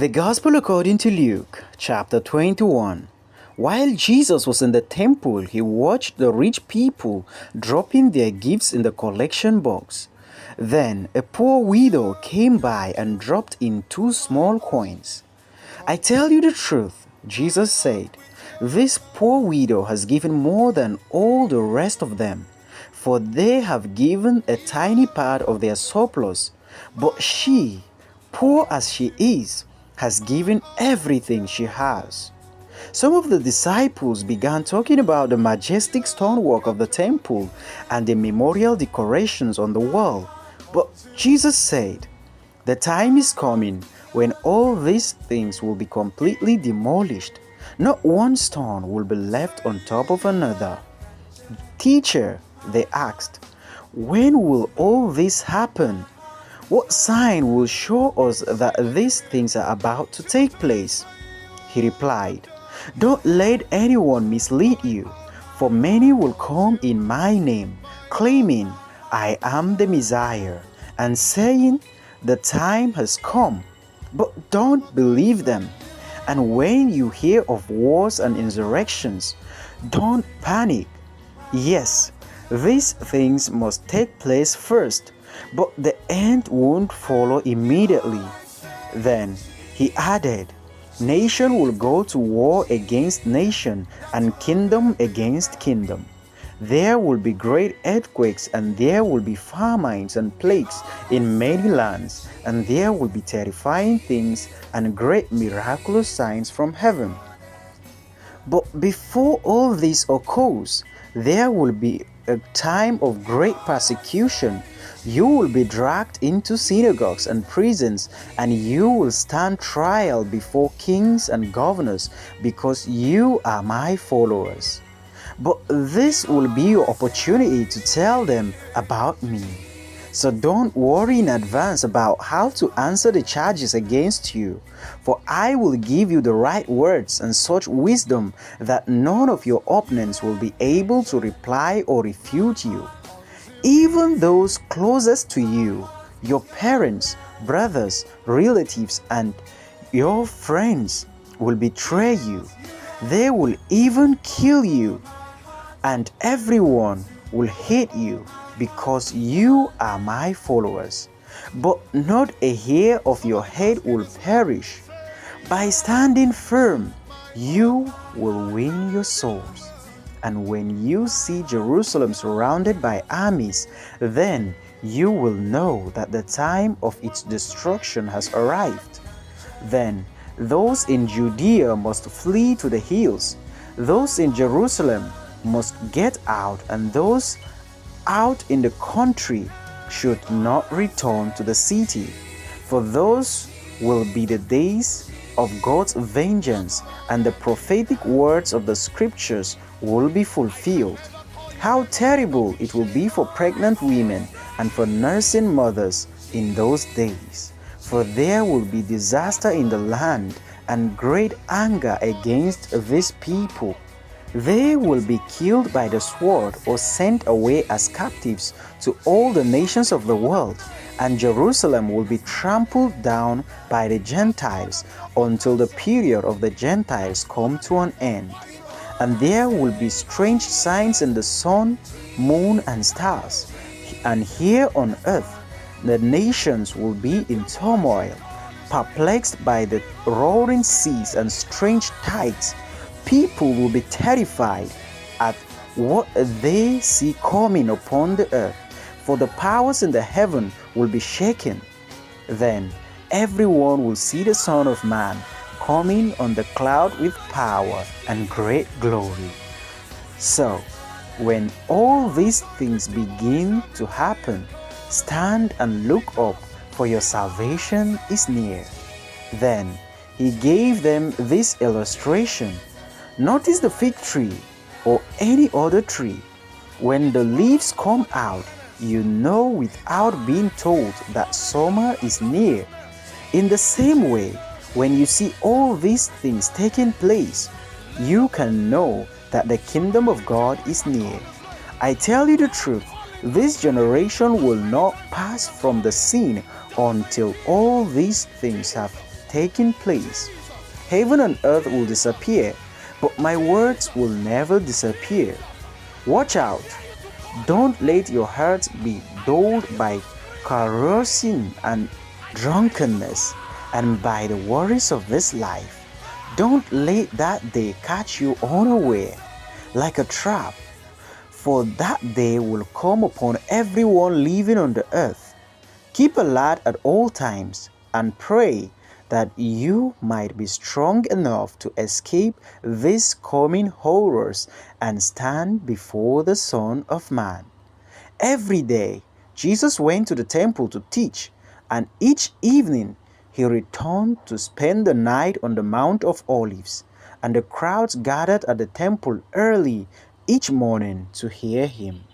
The Gospel according to Luke, chapter 21. While Jesus was in the temple, he watched the rich people dropping their gifts in the collection box. Then a poor widow came by and dropped in 2 small coins. "I tell you the truth," Jesus said, "this poor widow has given more than all the rest of them, for they have given a tiny part of their surplus, but she, poor as she is, has given everything she has." Some of the disciples began talking about the majestic stonework of the temple and the memorial decorations on the wall. But Jesus said, "The time is coming when all these things will be completely demolished. Not one stone will be left on top of another." "Teacher," they asked, "when will all this happen? What sign will show us that these things are about to take place?" He replied, "Don't let anyone mislead you, for many will come in my name, claiming, 'I am the Messiah,' and saying, 'The time has come.' But don't believe them. And when you hear of wars and insurrections, don't panic. Yes, these things must take place first, but the end won't follow immediately." Then he added, "Nation will go to war against nation and kingdom against kingdom. There will be great earthquakes, and there will be famines and plagues in many lands, and there will be terrifying things and great miraculous signs from heaven. But before all this occurs, there will be a time of great persecution. You will be dragged into synagogues and prisons, and you will stand trial before kings and governors because you are my followers. But this will be your opportunity to tell them about me. So don't worry in advance about how to answer the charges against you, for I will give you the right words and such wisdom that none of your opponents will be able to reply or refute you. Even those closest to you, your parents, brothers, relatives, and your friends will betray you. They will even kill you, and everyone will hate you because you are my followers. But not a hair of your head will perish. By standing firm, you will win your souls. And when you see Jerusalem surrounded by armies, then you will know that the time of its destruction has arrived. Then those in Judea must flee to the hills. Those in Jerusalem must get out, and those out in the country should not return to the city. For those will be the days of God's vengeance, and the prophetic words of the scriptures will be fulfilled. How terrible it will be for pregnant women and for nursing mothers in those days! For there will be disaster in the land and great anger against this people. They will be killed by the sword or sent away as captives to all the nations of the world, and Jerusalem will be trampled down by the Gentiles until the period of the Gentiles come to an end. And there will be strange signs in the sun, moon, and stars. And here on earth, the nations will be in turmoil, perplexed by the roaring seas and strange tides. People will be terrified at what they see coming upon the earth, for the powers in the heaven will be shaken. Then everyone will see the Son of Man coming on the cloud with power and great glory. So, when all these things begin to happen, stand and look up, for your salvation is near." Then he gave them this illustration. "Notice the fig tree or any other tree. When the leaves come out, you know without being told that summer is near. In the same way, when you see all these things taking place, you can know that the kingdom of God is near. I tell you the truth, this generation will not pass from the scene until all these things have taking place. Heaven and earth will disappear, but my words will never disappear. Watch out. Don't let your heart be dulled by carousing and drunkenness and by the worries of this life. Don't let that day catch you unaware like a trap, for that day will come upon everyone living on the earth. Keep alert at all times and pray that you might be strong enough to escape these coming horrors and stand before the Son of Man. Every day, Jesus went to the temple to teach, and each evening he returned to spend the night on the Mount of Olives, and the crowds gathered at the temple early each morning to hear him.